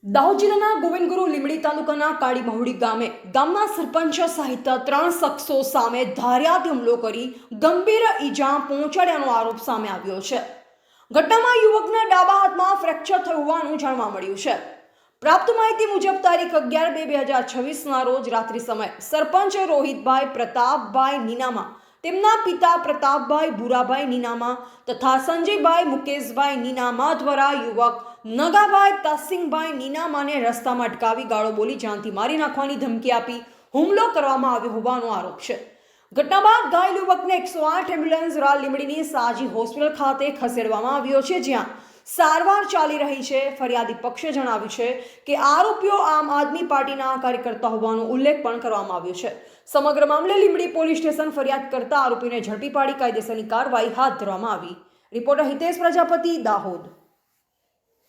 દાહોદ જિલ્લાના ગોવિંદગુરુ લીંબડી તાલુકાના કાળી મહુડી ગામના સરપંચ સહિત 3 શખ્સો સામે ધારિયાથી હુમલો કરી ગંભીર ઈજા પહોંચાડ્યાનો આરોપ સામે આવ્યો છે। ઘટનામાં યુવકના ડાબા હાથમાં ફ્રેક્ચર થયું હોવાનું જાણવા મળ્યું છે। પ્રાપ્ત માહિતી મુજબ તારીખ 11/2/2026ના રોજ રાત્રિ સમયે સરપંચ રોહિતભાઈ પ્રતાપભાઈ નીનામા, તેમના પિતા પ્રતાપભાઈ ભૂરાભાઈ નીનામા તથા સંજયભાઈ મુકેશભાઈ નીનામા દ્વારા યુવક નગાભાઈ તાસિંગભાઈ નીનામાને રસ્તામાં અટકાવી ગાળો બોલી જાનથી મારી નાખવાની ધમકી આપી હુમલો કરવામાં આવ્યો હોવાનો આરોપ છે। ઘટના બાદ ઘાયલ યુવકને 108 એમ્બ્યુલન્સ દ્વારા લીંબડીની સાજી હોસ્પિટલ ખાતે ખસેડવામાં આવ્યો છે, જ્યાં સારવાર ચાલી રહી છે। ફરિયાદી પક્ષે જણાવ્યું છે કે આરોપીઓ આમ આદમી પાર્ટીના કાર્યકર્તા હોવાનો ઉલ્લેખ પણ કરવામાં આવ્યો છે। સમગ્ર મામલે લીંબડી પોલીસ સ્ટેશન ફરિયાદ કરતા આરોપીને ઝડપી પાડી કાયદેસરની કાર્યવાહી હાથ ધરવામાં આવી। રિપોર્ટર હિતેશ પ્રજાપતિ, દાહોદ।